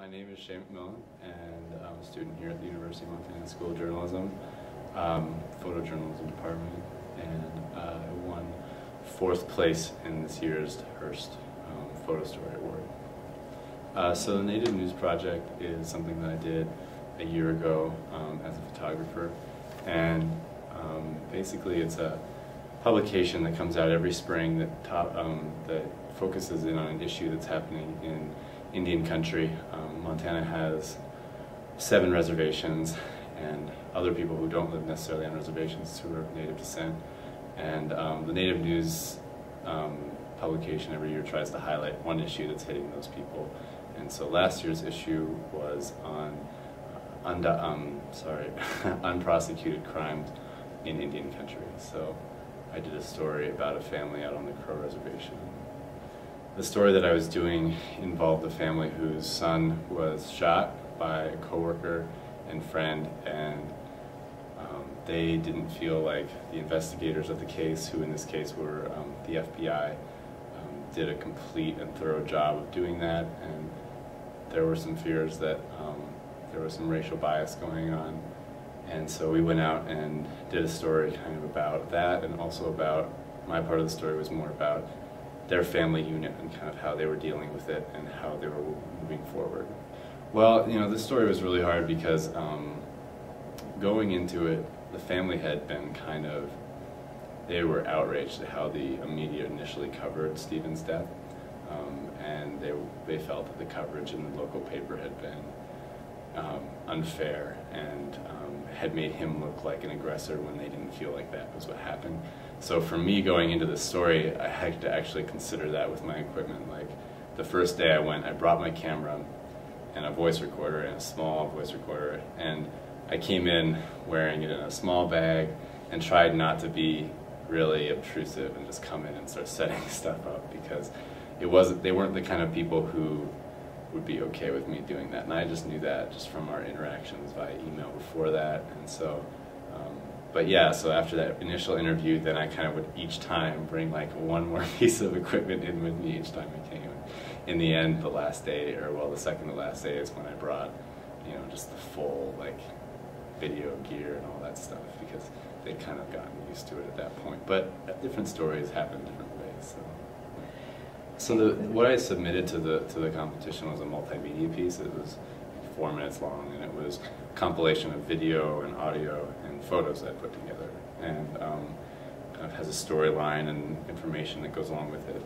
My name is Shane McMillan, and I'm a student here at the University of Montana School of Journalism, Photojournalism department, and I won 4th place in this year's Hearst Photo Story Award. So the Native News Project is something that I did a year ago as a photographer, and basically it's a publication that comes out every spring that focuses in on an issue that's happening in Indian country. Montana has 7 reservations and other people who don't live necessarily on reservations who are of Native descent. And the Native News publication every year tries to highlight one issue that's hitting those people. And so last year's issue was on unprosecuted crimes in Indian country. So I did a story about a family out on the Crow Reservation. The story that I was doing involved a family whose son was shot by a coworker and friend, and they didn't feel like the investigators of the case, who in this case were the FBI, did a complete and thorough job of doing that, and there were some fears that there was some racial bias going on. And so we went out and did a story kind of about that, and also about, my part of the story was more about their family unit and kind of how they were dealing with it and how they were moving forward. Well, you know, this story was really hard because going into it, the family had been kind of, they were outraged at how the media initially covered Stephen's death, and they felt that the coverage in the local paper had been unfair and had made him look like an aggressor when they didn't feel like that was what happened. So for me, going into this story, I had to actually consider that with my equipment. Like, the first day I went, I brought my camera and a voice recorder, and a small voice recorder, and I came in wearing it in a small bag and tried not to be really obtrusive and just come in and start setting stuff up, because they weren't the kind of people who would be okay with me doing that, and I just knew that just from our interactions via email before that. And so but yeah, so after that initial interview, then I kind of would each time bring like one more piece of equipment in with me each time I came. In the end, the last day, or well, the second to last day, is when I brought, you know, just the full like video gear and all that stuff, because they'd kind of gotten used to it at that point. But different stories happen different ways. So what I submitted to the competition was a multimedia piece. It was 4 minutes long, and it was a compilation of video and audio and photos that I put together, and kind of has a storyline and information that goes along with it.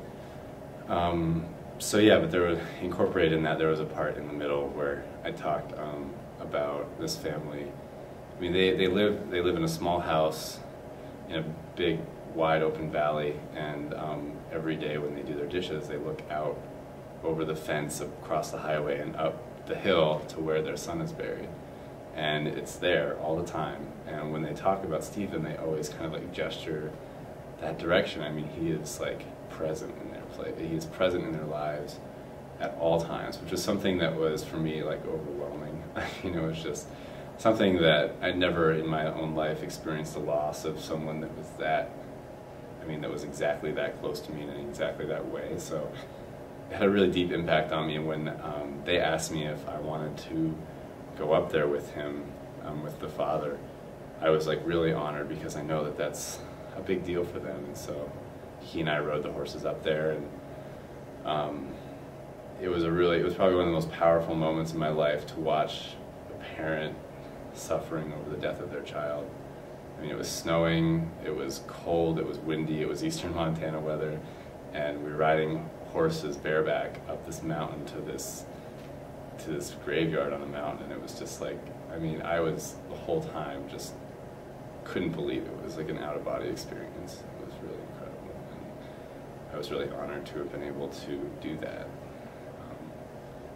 So yeah, but there was, incorporated in that, there was a part in the middle where I talked about this family. I mean, they live in a small house in a big, wide open valley, and every day when they do their dishes, they look out over the fence across the highway and up the hill to where their son is buried, and it's there all the time. And when they talk about Stephen, they always kind of like gesture that direction. I mean, he is like present in their place. He is present in their lives at all times, which is something that was for me like overwhelming. You know, it's just something that I'd never in my own life experienced the loss of someone that was that, I mean, that was exactly that close to me and in exactly that way. So it had a really deep impact on me when they asked me if I wanted to go up there with him, with the father. I was like really honored, because I know that that's a big deal for them. And so he and I rode the horses up there, and it was probably one of the most powerful moments in my life to watch a parent suffering over the death of their child. I mean, it was snowing, it was cold, it was windy, it was eastern Montana weather, and we were riding horses bareback up this mountain to this graveyard on the mountain, and it was just like, I mean, I was the whole time just couldn't believe it. It was like an out-of-body experience. It was really incredible, and I was really honored to have been able to do that.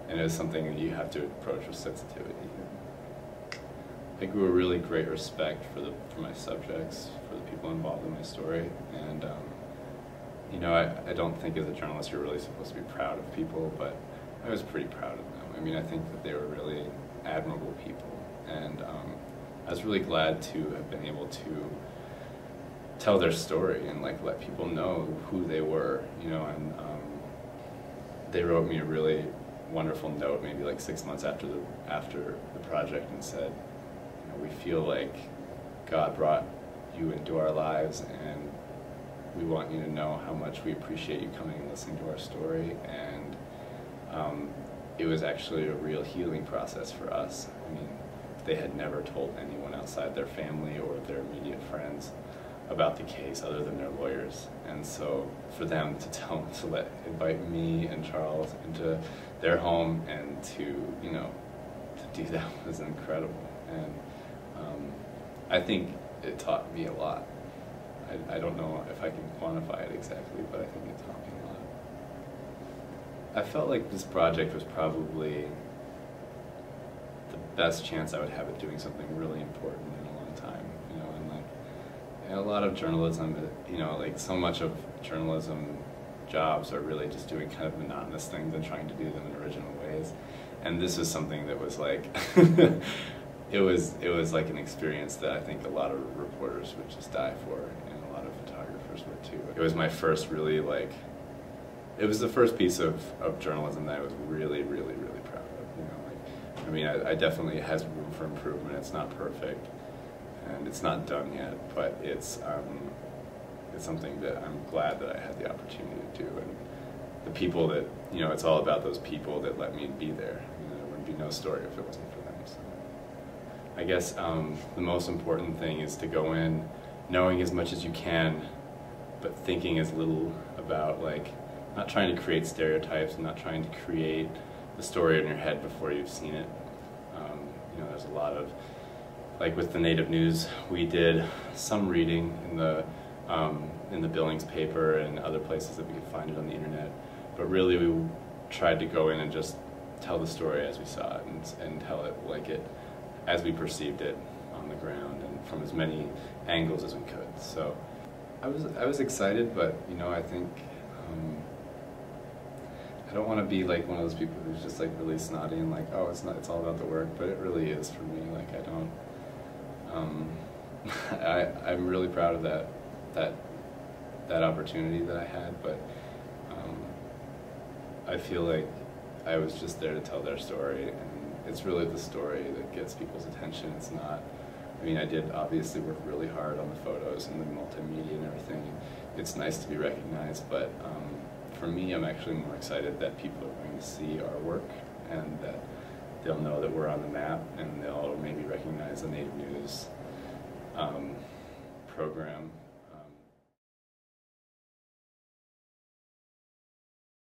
And it was something that you have to approach with sensitivity. I grew a really great respect for my subjects, for the people involved in my story, and you know, I don't think as a journalist you're really supposed to be proud of people, but I was pretty proud of them. I mean, I think that they were really admirable people, and I was really glad to have been able to tell their story and like let people know who they were, you know. And they wrote me a really wonderful note, maybe like 6 months after the project, and said, you know, we feel like God brought you into our lives, and we want you to know how much we appreciate you coming and listening to our story. And it was actually a real healing process for us. I mean, they had never told anyone outside their family or their immediate friends about the case other than their lawyers. And so for them to invite me and Charles into their home and to, you know, to do that was incredible. And I think it taught me a lot. I don't know if I can quantify it exactly, but I think it taught me a lot. I felt like this project was probably the best chance I would have at doing something really important in a long time, you know, and like, and a lot of journalism, you know, like so much of journalism jobs are really just doing kind of monotonous things and trying to do them in original ways. And this was something that was like, it was like an experience that I think a lot of reporters would just die for, and a lot of photographers would too. It was my first really like, it was the first piece of journalism that I was really, really, really proud of. You know, like, I mean, I definitely, it has room for improvement. It's not perfect, and it's not done yet, but it's something that I'm glad that I had the opportunity to do. And the people that, you know, it's all about those people that let me be there. You know, there wouldn't be no story if it wasn't for them. So I guess the most important thing is to go in knowing as much as you can, but thinking as little about, like, not trying to create stereotypes and not trying to create the story in your head before you've seen it. You know, there's a lot of, like with the Native News, we did some reading in the Billings paper and other places that we could find it on the internet, but really we tried to go in and just tell the story as we saw it, and tell it like it, as we perceived it on the ground, and from as many angles as we could. So I was excited, but you know, I think I don't want to be like one of those people who's just like really snotty and like, oh, it's all about the work, but it really is for me. Like, I don't, I'm really proud of that opportunity that I had, but I feel like I was just there to tell their story, and it's really the story that gets people's attention. It's not, I mean, I did obviously work really hard on the photos and the multimedia and everything. It's nice to be recognized, but for me, I'm actually more excited that people are going to see our work, and that they'll know that we're on the map, and they'll maybe recognize the Native News program